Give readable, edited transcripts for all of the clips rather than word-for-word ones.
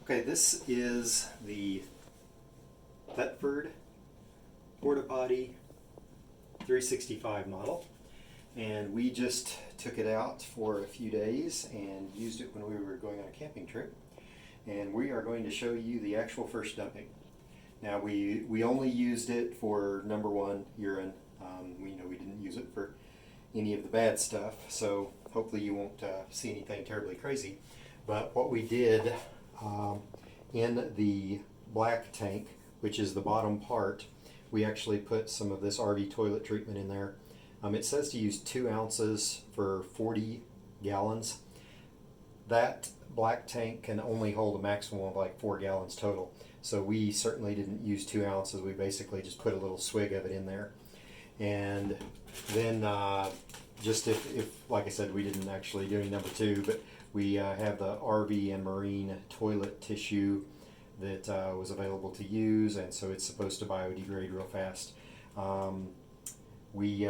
Okay, this is the Thetford Porta Potti 365 model, and we just took it out for a few days and used it when we were going on a camping trip, and we are going to show you the actual first dumping. Now we only used it for number one, urine. We didn't use it for any of the bad stuff, so hopefully you won't see anything terribly crazy. But what we did in the black tank, which is the bottom part, we actually put some of this RV toilet treatment in there. It says to use 2 ounces for 40 gallons. That black tank can only hold a maximum of like 4 gallons total. So we certainly didn't use 2 ounces. We basically just put a little swig of it in there. And then just if like I said, we didn't actually do any number 2, but we have the RV and marine toilet tissue that was available to use, and so it's supposed to biodegrade real fast. We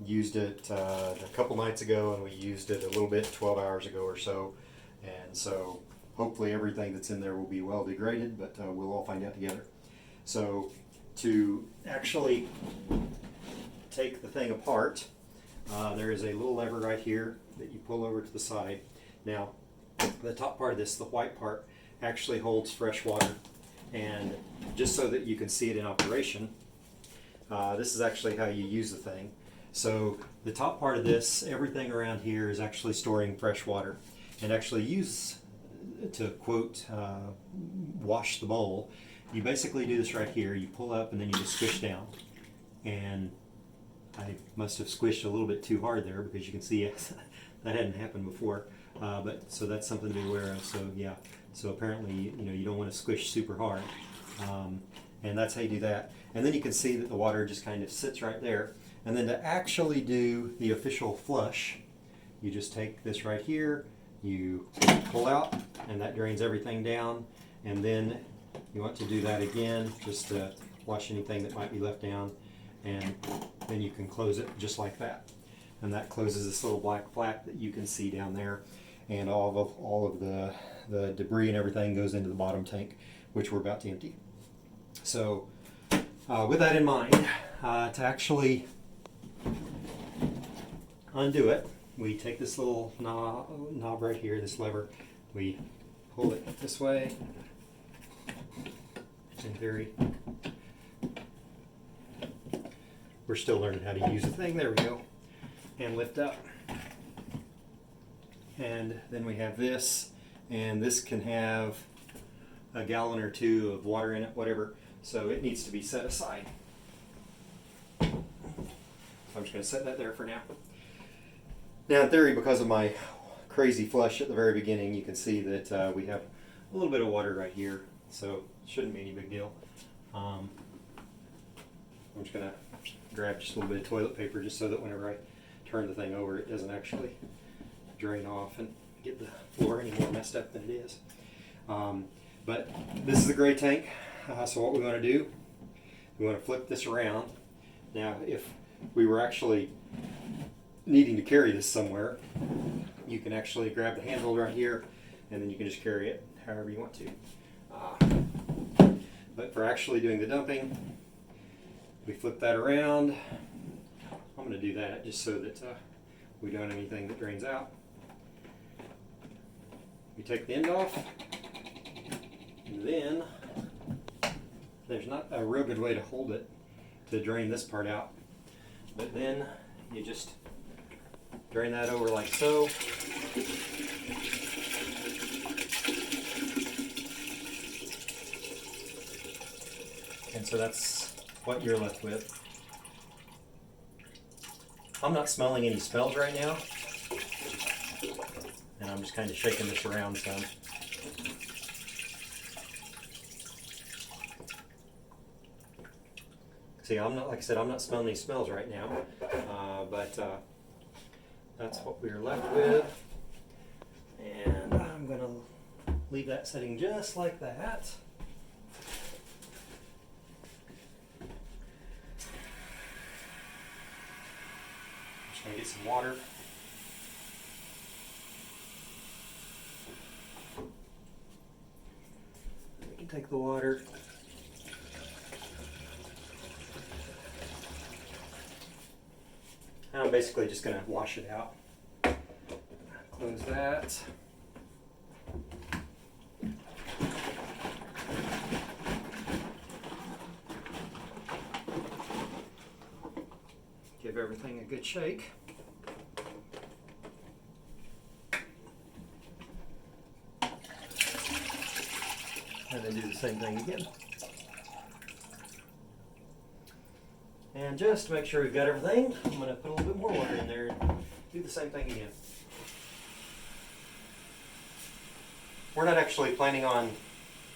used it a couple nights ago, and we used it a little bit 12 hours ago or so, and so hopefully everything that's in there will be well degraded, but we'll all find out together. So to actually take the thing apart, there is a little lever right here that you pull over to the side. Now, the top part of this, the white part, actually holds fresh water, and just so that you can see it in operation, this is actually how you use the thing. So the top part of this, everything around here is actually storing fresh water, and actually use, to quote, wash the bowl. You basically do this right here. You pull up and then you just squish down, and I must have squished a little bit too hard there, because you can see it. That hadn't happened before, but so that's something to be aware of. So yeah, so apparently you don't want to squish super hard, and that's how you do that. And then you can see that the water just kind of sits right there. And then to actually do the official flush, you just take this right here, you pull out, and that drains everything down. And then you want to do that again, just to wash anything that might be left down, and then you can close it just like that. And that closes this little black flap that you can see down there, and all of the debris and everything goes into the bottom tank, which we're about to empty. So with that in mind, to actually undo it, we take this little knob right here, this lever, we pull it this way, in theory. We're still learning how to use the thing. There we go. And lift up. And then we have this, and this can have a gallon or 2 of water in it, whatever, so it needs to be set aside. So I'm just going to set that there for now. Now in theory, because of my crazy flush at the very beginning, you can see that we have a little bit of water right here, so it shouldn't be any big deal. I'm just going to grab just a little bit of toilet paper, just so that whenever I turn the thing over, it doesn't actually drain off and get the floor any more messed up than it is. But this is the gray tank, so what we want to do, we want to flip this around. Now if we were actually needing to carry this somewhere, you can actually grab the handle right here, and then you can just carry it however you want to. But for actually doing the dumping, we flip that around. I'm going to do that just so that we don't have anything that drains out. We take the end off, and then there's not a real good way to hold it to drain this part out, but then you just drain that over like so. And so that's what you're left with. I'm not smelling any smells right now, and I'm just kind of shaking this around some. See, like I said, I'm not smelling any smells right now, but that's what we're left with. And I'm going to leave that setting just like that. Just going to get some water. take the water. And I'm basically just going to wash it out. Close that. Give everything a good shake. And then do the same thing again. And just to make sure we've got everything, I'm going to put a little bit more water in there and do the same thing again. We're not actually planning on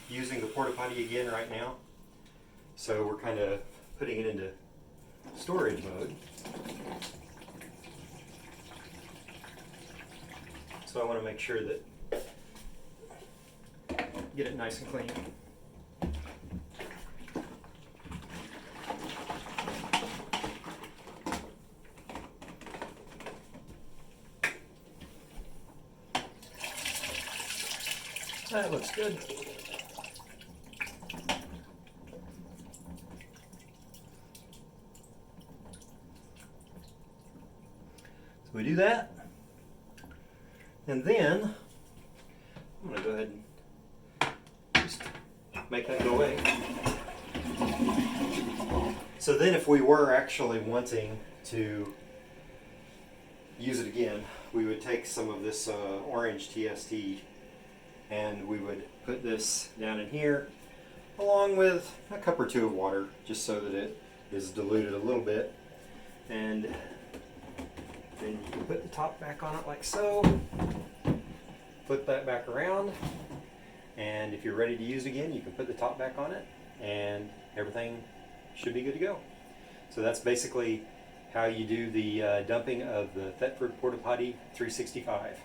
using the porta potty again right now, so we're kind of putting it into storage mode. So I want to make sure that get it nice and clean. That looks good. So we do that, and then I'm going to go ahead and just make that go away. So then if we were actually wanting to use it again, we would take some of this orange TST and we would put this down in here along with a cup or two of water, just so that it is diluted a little bit. And then you can put the top back on it like so, flip that back around, and if you're ready to use again, you can put the top back on it and everything should be good to go. So that's basically how you do the dumping of the Thetford Porta Potti 365.